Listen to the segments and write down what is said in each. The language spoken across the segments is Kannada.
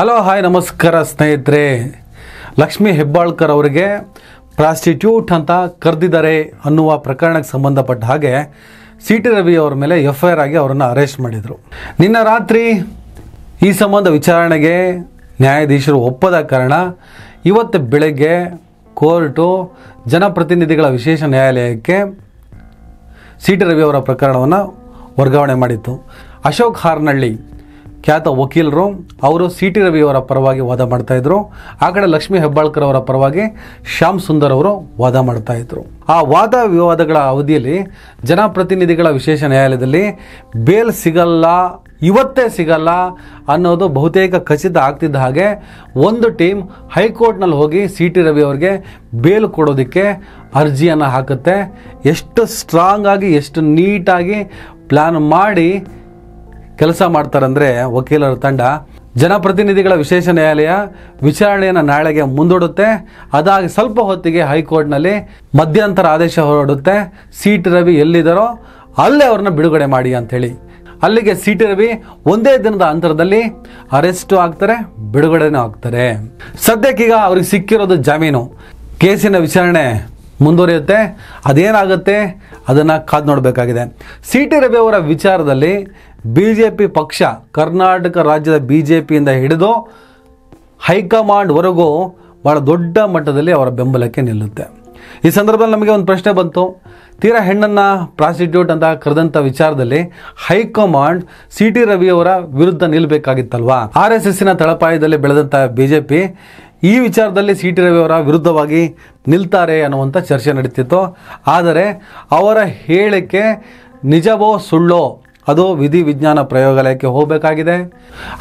ಹಲೋ ಹಾಯ್ ನಮಸ್ಕಾರ ಸ್ನೇಹಿತರೆ. ಲಕ್ಷ್ಮೀ ಹೆಬ್ಬಾಳ್ಕರ್ ಅವರಿಗೆ ಪ್ರಾಸ್ಟಿಟ್ಯೂಟ್ ಅಂತ ಕರೆದಿದ್ದಾರೆ ಅನ್ನುವ ಪ್ರಕರಣಕ್ಕೆ ಸಂಬಂಧಪಟ್ಟ ಹಾಗೆ ಸಿ ಟಿ ರವಿ ಅವರ ಮೇಲೆ FIR ಆಗಿ ಅವರನ್ನು ಅರೆಸ್ಟ್ ಮಾಡಿದರು. ನಿನ್ನೆ ರಾತ್ರಿ ಈ ಸಂಬಂಧ ವಿಚಾರಣೆಗೆ ನ್ಯಾಯಾಧೀಶರು ಒಪ್ಪದ ಕಾರಣ ಇವತ್ತು ಬೆಳಗ್ಗೆ ಕೋರ್ಟು ಜನಪ್ರತಿನಿಧಿಗಳ ವಿಶೇಷ ನ್ಯಾಯಾಲಯಕ್ಕೆ ಸಿ ಟಿ ರವಿ ಅವರ ಪ್ರಕರಣವನ್ನು ವರ್ಗಾವಣೆ ಮಾಡಿತ್ತು. ಅಶೋಕ್ ಹಾರ್ನಳ್ಳಿ ಖ್ಯಾತ ವಕೀಲರು ಅವರು ಸಿ ಟಿ ರವಿ ಅವರ ಪರವಾಗಿ ವಾದ ಮಾಡ್ತಾಯಿದ್ರು. ಆ ಕಡೆ ಲಕ್ಷ್ಮೀ ಹೆಬ್ಬಾಳ್ಕರ್ ಅವರ ಪರವಾಗಿ ಶ್ಯಾಮ್ ಸುಂದರ್ ಅವರು ವಾದ ಮಾಡ್ತಾಯಿದ್ರು. ಆ ವಾದ ವಿವಾದಗಳ ಅವಧಿಯಲ್ಲಿ ಜನಪ್ರತಿನಿಧಿಗಳ ವಿಶೇಷ ನ್ಯಾಯಾಲಯದಲ್ಲಿ ಬೇಲ್ ಸಿಗಲ್ಲ, ಇವತ್ತೇ ಸಿಗಲ್ಲ ಅನ್ನೋದು ಬಹುತೇಕ ಖಚಿತ ಆಗ್ತಿದ್ದ ಹಾಗೆ ಒಂದು ಟೀಮ್ ಹೈಕೋರ್ಟ್ನಲ್ಲಿ ಹೋಗಿ ಸಿ ಟಿ ರವಿ ಅವರಿಗೆ ಬೇಲ್ ಕೊಡೋದಕ್ಕೆ ಅರ್ಜಿಯನ್ನು ಹಾಕುತ್ತೆ. ಎಷ್ಟು ಸ್ಟ್ರಾಂಗ್ ಆಗಿ ಎಷ್ಟು ನೀಟಾಗಿ ಪ್ಲ್ಯಾನ್ ಮಾಡಿ ಕೆಲಸ ಮಾಡ್ತಾರಂದರೆ ವಕೀಲರ ತಂಡ. ಜನಪ್ರತಿನಿಧಿಗಳ ವಿಶೇಷ ನ್ಯಾಯಾಲಯ ವಿಚಾರಣೆಯನ್ನು ನಾಳೆಗೆ ಮುಂದೂಡುತ್ತೆ. ಅದಾಗಿ ಸ್ವಲ್ಪ ಹೊತ್ತಿಗೆ ಹೈಕೋರ್ಟ್ನಲ್ಲಿ ಮಧ್ಯಂತರ ಆದೇಶ ಹೊರಡುತ್ತೆ. ಸಿ ಟಿ ರವಿ ಎಲ್ಲಿದ್ದಾರೋ ಅಲ್ಲೇ ಅವ್ರನ್ನ ಬಿಡುಗಡೆ ಮಾಡಿ ಅಂಥೇಳಿ. ಅಲ್ಲಿಗೆ ಸಿ ಟಿ ರವಿ ಒಂದೇ ದಿನದ ಅಂತರದಲ್ಲಿ ಅರೆಸ್ಟು ಆಗ್ತಾರೆ, ಬಿಡುಗಡೆನೂ ಆಗ್ತಾರೆ. ಸದ್ಯಕ್ಕೀಗ ಅವ್ರಿಗೆ ಸಿಕ್ಕಿರೋದು ಜಾಮೀನು. ಕೇಸಿನ ವಿಚಾರಣೆ ಮುಂದುವರಿಯುತ್ತೆ. ಅದೇನಾಗುತ್ತೆ ಅದನ್ನು ಕಾದು ನೋಡಬೇಕಾಗಿದೆ. ಸಿ ಟಿ ರವಿ ಅವರ ವಿಚಾರದಲ್ಲಿ BJP ಪಕ್ಷ, ಕರ್ನಾಟಕ ರಾಜ್ಯದ BJPಯಿಂದ ಹಿಡಿದು ಹೈಕಮಾಂಡ್ವರೆಗೂ ಭಾಳ ದೊಡ್ಡ ಮಟ್ಟದಲ್ಲಿ ಅವರ ಬೆಂಬಲಕ್ಕೆ ನಿಲ್ಲುತ್ತೆ. ಈ ಸಂದರ್ಭದಲ್ಲಿ ನಮಗೆ ಒಂದು ಪ್ರಶ್ನೆ ಬಂತು. ತೀರಾ ಹೆಣ್ಣನ್ನು ಪ್ರಾಸ್ಟಿಟ್ಯೂಟ್ ಅಂತ ಕರೆದಂಥ ವಿಚಾರದಲ್ಲಿ ಹೈಕಮಾಂಡ್ ಸಿ ಟಿ ರವಿ ಅವರ ವಿರುದ್ಧ ನಿಲ್ಲಬೇಕಾಗಿತ್ತಲ್ವಾ? RSSನ ತಳಪಾಯದಲ್ಲಿ ಬೆಳೆದಂಥ BJP ಈ ವಿಚಾರದಲ್ಲಿ ಸಿ ಟಿ ರವಿ ಅವರ ವಿರುದ್ಧವಾಗಿ ನಿಲ್ತಾರೆ ಅನ್ನುವಂಥ ಚರ್ಚೆ ನಡೀತಿತ್ತು. ಆದರೆ ಅವರ ಹೇಳಿಕೆ ನಿಜವೋ ಸುಳ್ಳೋ ಅದು ವಿಧಿ ವಿಜ್ಞಾನ ಪ್ರಯೋಗಾಲಯಕ್ಕೆ ಹೋಗಬೇಕಾಗಿದೆ.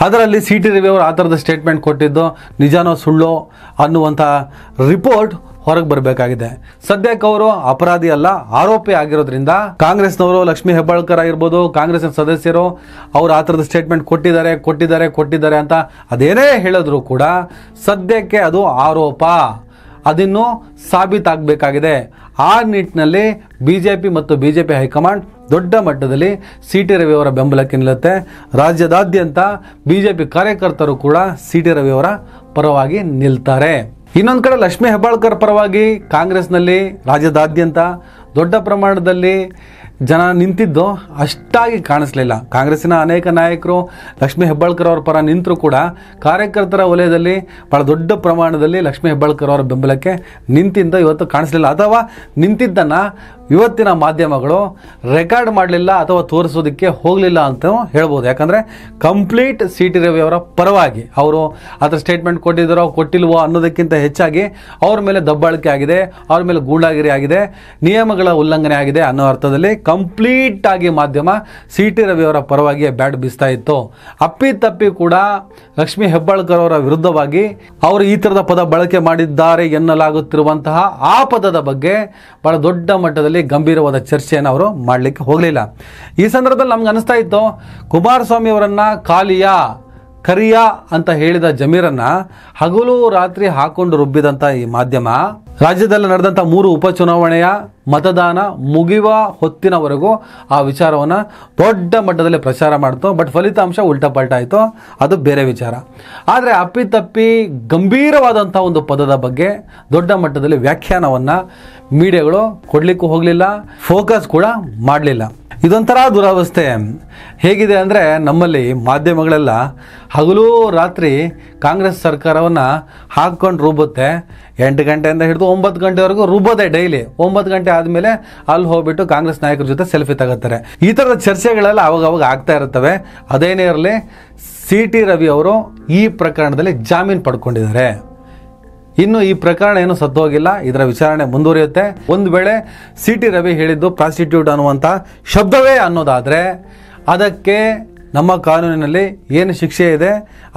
ಅದರಲ್ಲಿ ಸಿ ಟಿ ರವಿ ಅವರು ಆ ಥರದ ಸ್ಟೇಟ್ಮೆಂಟ್ ಕೊಟ್ಟಿದ್ದು ನಿಜನೋ ಸುಳ್ಳೋ ಅನ್ನುವಂಥ ರಿಪೋರ್ಟ್ ಹೊರಗೆ ಬರಬೇಕಾಗಿದೆ. ಸದ್ಯಕ್ಕೆ ಅವರು ಅಪರಾಧಿ ಅಲ್ಲ, ಆರೋಪಿ ಆಗಿರೋದ್ರಿಂದ ಕಾಂಗ್ರೆಸ್ನವರು, ಲಕ್ಷ್ಮೀ ಹೆಬ್ಬಾಳ್ಕರ್ ಆಗಿರ್ಬೋದು, ಕಾಂಗ್ರೆಸ್ನ ಸದಸ್ಯರು ಅವರು ಆ ಥರದ ಸ್ಟೇಟ್ಮೆಂಟ್ ಕೊಟ್ಟಿದ್ದಾರೆ ಅಂತ ಅದೇನೇ ಹೇಳಿದ್ರು ಕೂಡ ಸದ್ಯಕ್ಕೆ ಅದು ಆರೋಪ, ಅದನ್ನು ಸಾಬೀತಾಗಬೇಕಾಗಿದೆ. ಆ ನಿಟ್ಟಿನಲ್ಲಿ BJP ಮತ್ತು BJP ಹೈಕಮಾಂಡ್ ದೊಡ್ಡ ಮಟ್ಟದಲ್ಲಿ ಸಿ ಟಿ ರವಿ ಅವರ ಬೆಂಬಲಕ್ಕೆ ನಿಲ್ಲುತ್ತೆ. ರಾಜ್ಯದಾದ್ಯಂತ BJP ಕಾರ್ಯಕರ್ತರು ಕೂಡ ಸಿ ಟಿ ರವಿ ಅವರ ಪರವಾಗಿ ನಿಲ್ತಾರೆ. ಇನ್ನೊಂದು ಕಡೆ ಲಕ್ಷ್ಮೀ ಹೆಬ್ಬಾಳ್ಕರ್ ಪರವಾಗಿ ಕಾಂಗ್ರೆಸ್ನಲ್ಲಿ ರಾಜ್ಯದಾದ್ಯಂತ ದೊಡ್ಡ ಪ್ರಮಾಣದಲ್ಲಿ ಜನ ನಿಂತಿದ್ದು ಅಷ್ಟಾಗಿ ಕಾಣಿಸ್ಲಿಲ್ಲ. ಕಾಂಗ್ರೆಸ್ಸಿನ ಅನೇಕ ನಾಯಕರು ಲಕ್ಷ್ಮೀ ಹೆಬ್ಬಾಳ್ಕರ್ ಅವರ ಪರ ನಿಂತರೂ ಕೂಡ ಕಾರ್ಯಕರ್ತರ ವಲಯದಲ್ಲಿ ಭಾಳ ದೊಡ್ಡ ಪ್ರಮಾಣದಲ್ಲಿ ಲಕ್ಷ್ಮೀ ಹೆಬ್ಬಾಳ್ಕರ್ ಅವರ ಬೆಂಬಲಕ್ಕೆ ನಿಂತಿದ್ದ ಇವತ್ತು ಕಾಣಿಸ್ಲಿಲ್ಲ. ಅಥವಾ ನಿಂತಿದ್ದನ್ನು ಇವತ್ತಿನ ಮಾಧ್ಯಮಗಳು ರೆಕಾರ್ಡ್ ಮಾಡಲಿಲ್ಲ ಅಥವಾ ತೋರಿಸೋದಕ್ಕೆ ಹೋಗಲಿಲ್ಲ ಅಂತ ಹೇಳ್ಬೋದು. ಯಾಕಂದರೆ ಕಂಪ್ಲೀಟ್ ಸಿ ಟಿ ರವಿ ಅವರ ಪರವಾಗಿ ಅವರು ಅದರ ಸ್ಟೇಟ್ಮೆಂಟ್ ಕೊಟ್ಟಿದ್ದಾರೋ ಕೊಟ್ಟಿಲ್ವೋ ಅನ್ನೋದಕ್ಕಿಂತ ಹೆಚ್ಚಾಗಿ ಅವ್ರ ಮೇಲೆ ದಬ್ಬಾಳಿಕೆ ಆಗಿದೆ, ಅವ್ರ ಮೇಲೆ ಗೂಂಡಾಗಿರಿ ಆಗಿದೆ, ನಿಯಮಗಳ ಉಲ್ಲಂಘನೆ ಆಗಿದೆ ಅನ್ನೋ ಅರ್ಥದಲ್ಲಿ ಕಂಪ್ಲೀಟ್ ಆಗಿ ಮಾಧ್ಯಮ ಸಿ ಟಿ ರವಿ ಅವರ ಪರವಾಗಿ ಬ್ಯಾಟ್ ಬೀಸ್ತಾ ಇತ್ತು. ಅಪ್ಪಿತಪ್ಪಿ ಕೂಡ ಲಕ್ಷ್ಮೀ ಹೆಬ್ಬಾಳ್ಕರ್ ಅವರ ವಿರುದ್ಧವಾಗಿ ಅವರು ಈ ಥರದ ಪದ ಬಳಕೆ ಮಾಡಿದ್ದಾರೆ ಎನ್ನಲಾಗುತ್ತಿರುವಂತಹ ಆ ಪದದ ಬಗ್ಗೆ ಬಹಳ ದೊಡ್ಡ ಮಟ್ಟದಲ್ಲಿ ಗಂಭೀರವಾದ ಚರ್ಚೆಯನ್ನು ಅವರು ಮಾಡಲಿಕ್ಕೆ ಹೋಗಲಿಲ್ಲ. ಈ ಸಂದರ್ಭದಲ್ಲಿ ನಮ್ಗೆ ಅನಿಸ್ತಾ ಇತ್ತು, ಕುಮಾರಸ್ವಾಮಿ ಅವರನ್ನ ಕರಿಯಾ ಅಂತ ಹೇಳಿದ ಜಮೀರನ್ನ ಹಗಲು ರಾತ್ರಿ ಹಾಕೊಂಡು ರುಬ್ಬಿದಂಥ ಈ ಮಾಧ್ಯಮ ರಾಜ್ಯದಲ್ಲಿ ನಡೆದಂಥ 3 ಉಪಚುನಾವಣೆಯ ಮತದಾನ ಮುಗಿಯುವ ಹೊತ್ತಿನವರೆಗೂ ಆ ವಿಚಾರವನ್ನು ದೊಡ್ಡ ಮಟ್ಟದಲ್ಲಿ ಪ್ರಚಾರ ಮಾಡ್ತು. ಬಟ್ ಫಲಿತಾಂಶ ಉಲ್ಟಾಪಲ್ಟ ಆಯಿತು, ಅದು ಬೇರೆ ವಿಚಾರ. ಆದರೆ ಅಪ್ಪಿತಪ್ಪಿ ಗಂಭೀರವಾದಂಥ ಒಂದು ಪದದ ಬಗ್ಗೆ ದೊಡ್ಡ ಮಟ್ಟದಲ್ಲಿ ವ್ಯಾಖ್ಯಾನವನ್ನು ಮೀಡಿಯಾಗಳು ಕೊಡಲಿಕ್ಕೂ ಹೋಗಲಿಲ್ಲ, ಫೋಕಸ್ ಕೂಡ ಮಾಡಲಿಲ್ಲ. ಇದೊಂಥರ ದುರವಸ್ಥೆ. ಹೇಗಿದೆ ಅಂದರೆ ನಮ್ಮಲ್ಲಿ ಮಾಧ್ಯಮಗಳೆಲ್ಲ ಹಗಲು ರಾತ್ರಿ ಕಾಂಗ್ರೆಸ್ ಸರ್ಕಾರವನ್ನು ಹಾಕ್ಕೊಂಡು ರುಬ್ಬುತ್ತೆ. 8 ಗಂಟೆಯಿಂದ ಹಿಡಿದು 9 ಗಂಟೆವರೆಗೂ ರುಬ್ಬೋದೆ ಡೈಲಿ. 9 ಗಂಟೆ ಆದಮೇಲೆ ಅಲ್ಲಿ ಹೋಗ್ಬಿಟ್ಟು ಕಾಂಗ್ರೆಸ್ ನಾಯಕರ ಜೊತೆ ಸೆಲ್ಫಿ ತಗೋತಾರೆ. ಈ ಥರದ ಚರ್ಚೆಗಳೆಲ್ಲ ಅವಾಗ ಆಗ್ತಾ ಇರ್ತವೆ. ಅದೇನೇ ಇರಲಿ, ಸಿ ಟಿ ರವಿ ಅವರು ಈ ಪ್ರಕರಣದಲ್ಲಿ ಜಾಮೀನು ಪಡ್ಕೊಂಡಿದ್ದಾರೆ. ಇನ್ನು ಈ ಪ್ರಕರಣ ಏನು ಸತ್ತೋಗಿಲ್ಲ, ಇದರ ವಿಚಾರಣೆ ಮುಂದುವರಿಯುತ್ತೆ. ಒಂದು ವೇಳೆ ಸಿ ಟಿ ರವಿ ಹೇಳಿದ್ದು ಪ್ರಾಸ್ಟಿಟ್ಯೂಟ್ ಅನ್ನುವಂಥ ಶಬ್ದವೇ ಅನ್ನೋದಾದರೆ ಅದಕ್ಕೆ ನಮ್ಮ ಕಾನೂನಿನಲ್ಲಿ ಏನು ಶಿಕ್ಷೆ ಇದೆ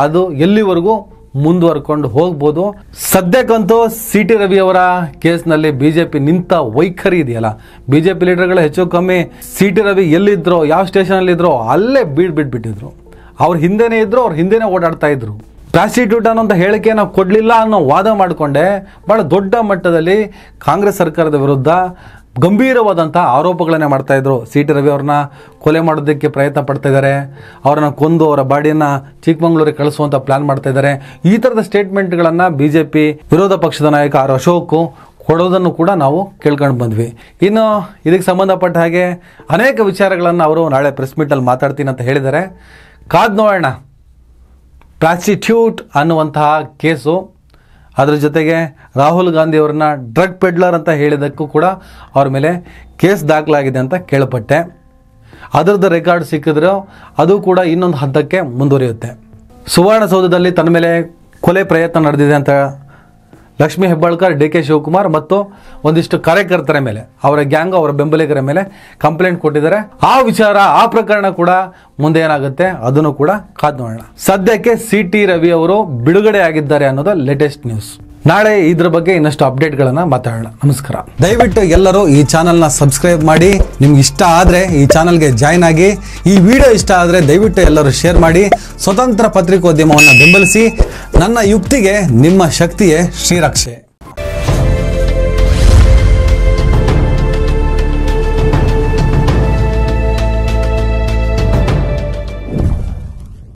ಅದು ಎಲ್ಲಿವರೆಗೂ ಮುಂದುವರ್ಕೊಂಡು ಹೋಗ್ಬೋದು. ಸದ್ಯಕ್ಕಂತೂ ಸಿ ಟಿ ರವಿ ಅವರ ಕೇಸ್ನಲ್ಲಿ BJP ನಿಂತ ವೈಖರಿ ಇದೆಯಲ್ಲ, BJP ಲೀಡರ್ಗಳು ಹೆಚ್ಚು ಕಮ್ಮಿ ಸಿ ಟಿ ರವಿ ಎಲ್ಲಿದ್ರೋ, ಯಾವ ಸ್ಟೇಷನಲ್ಲಿದ್ರೋ ಅಲ್ಲೇ ಬಿಟ್ಬಿಟ್ಟಿದ್ರು. ಅವ್ರ ಹಿಂದೆನೇ ಇದ್ರು, ಅವ್ರ ಹಿಂದೆನೇ ಓಡಾಡ್ತಾ ಇದ್ರು. ಪ್ರಾಸ್ಟಿಟ್ಯೂಟ್ ಅನ್ನೋಂಥ ಹೇಳಿಕೆಯನ್ನು ಕೊಡಲಿಲ್ಲ ಅನ್ನೋ ವಾದ ಮಾಡಿಕೊಂಡೆ ಭಾಳ ದೊಡ್ಡ ಮಟ್ಟದಲ್ಲಿ ಕಾಂಗ್ರೆಸ್ ಸರ್ಕಾರದ ವಿರುದ್ಧ ಗಂಭೀರವಾದಂಥ ಆರೋಪಗಳನ್ನೇ ಮಾಡ್ತಾ ಇದ್ರು. ಸಿ ಟಿ ರವಿ ಅವ್ರನ್ನ ಕೊಲೆ ಮಾಡೋದಕ್ಕೆ ಪ್ರಯತ್ನ ಪಡ್ತಾ ಇದ್ದಾರೆ, ಅವರನ್ನು ಕೊಂದು ಅವರ ಬಾಡಿಯನ್ನು ಚಿಕ್ಕಮಗಳೂರಿಗೆ ಕಳಿಸುವಂಥ ಪ್ಲಾನ್ ಮಾಡ್ತಾ ಇದ್ದಾರೆ. ಈ ಥರದ ಸ್ಟೇಟ್ಮೆಂಟ್ಗಳನ್ನು BJP ವಿರೋಧ ಪಕ್ಷದ ನಾಯಕ ಆರ್ ಅಶೋಕ್ ಕೊಡೋದನ್ನು ಕೂಡ ನಾವು ಕೇಳ್ಕೊಂಡು ಬಂದ್ವಿ. ಇನ್ನು ಇದಕ್ಕೆ ಸಂಬಂಧಪಟ್ಟ ಹಾಗೆ ಅನೇಕ ವಿಚಾರಗಳನ್ನು ಅವರು ನಾಳೆ ಪ್ರೆಸ್ ಮೀಟಲ್ಲಿ ಮಾತಾಡ್ತೀನಿ ಅಂತ ಹೇಳಿದ್ದಾರೆ. ಕಾದ್ ನೋಡೋಣ. ಪ್ರಾಸ್ಟಿಟ್ಯೂಟ್ ಅನ್ನುವಂತಹ ಕೇಸು, ಅದರ ಜೊತೆಗೆ ರಾಹುಲ್ ಗಾಂಧಿ ಅವ್ರನ್ನ ಡ್ರಗ್ ಪೆಡ್ಲರ್ ಅಂತ ಹೇಳಿದ್ದಕ್ಕೂ ಕೂಡ ಅವ್ರ ಮೇಲೆ ಕೇಸ್ ದಾಖಲಾಗಿದೆ ಅಂತ ಕೇಳ್ಪಟ್ಟೆ. ಅದರದ್ದು ರೆಕಾರ್ಡ್ ಸಿಕ್ಕಿದ್ರೆ ಅದು ಕೂಡ ಇನ್ನೊಂದು ಹಂತಕ್ಕೆ ಮುಂದುವರಿಯುತ್ತೆ. ಸುವರ್ಣಸೌಧದಲ್ಲಿ ತನ್ನ ಮೇಲೆ ಕೊಲೆ ಪ್ರಯತ್ನ ನಡೆದಿದೆ ಅಂತ ಲಕ್ಷ್ಮೀ ಹೆಬ್ಬಾಳ್ಕರ್, DK ಶಿವಕುಮಾರ್ ಮತ್ತು ಒಂದಿಷ್ಟು ಕಾರ್ಯಕರ್ತರ ಮೇಲೆ, ಅವರ ಗ್ಯಾಂಗ್, ಅವರ ಬೆಂಬಲಿಗರ ಮೇಲೆ ಕಂಪ್ಲೇಂಟ್ ಕೊಟ್ಟಿದ್ದಾರೆ. ಆ ವಿಚಾರ, ಆ ಪ್ರಕರಣ ಕೂಡ ಮುಂದೆ ಏನಾಗುತ್ತೆ ಅದನ್ನು ಕೂಡ ಕಾದ್ ನೋಡೋಣ. ಸದ್ಯಕ್ಕೆ CT ರವಿ ಅವರು ಬಿಡುಗಡೆ ಆಗಿದ್ದಾರೆ ಅನ್ನೋದು ಲೇಟೆಸ್ಟ್ ನ್ಯೂಸ್. ನಾಳೆ ಇದ್ರ ಬಗ್ಗೆ ಇನ್ನಷ್ಟು ಅಪ್ಡೇಟ್ಗಳನ್ನು ಮಾತಾಡೋಣ. ನಮಸ್ಕಾರ. ದಯವಿಟ್ಟು ಎಲ್ಲರೂ ಈ ಚಾನಲ್ನ ಸಬ್ಸ್ಕ್ರೈಬ್ ಮಾಡಿ. ನಿಮ್ಗೆ ಇಷ್ಟ ಆದರೆ ಈ ಚಾನಲ್ಗೆ ಜಾಯ್ನ್ ಆಗಿ. ಈ ವಿಡಿಯೋ ಇಷ್ಟ ಆದರೆ ದಯವಿಟ್ಟು ಎಲ್ಲರೂ ಶೇರ್ ಮಾಡಿ. ಸ್ವತಂತ್ರ ಪತ್ರಿಕೋದ್ಯಮವನ್ನು ಬೆಂಬಲಿಸಿ. ನನ್ನ ಯುಕ್ತಿಗೆ ನಿಮ್ಮ ಶಕ್ತಿಯೇ ಶ್ರೀರಕ್ಷೆ.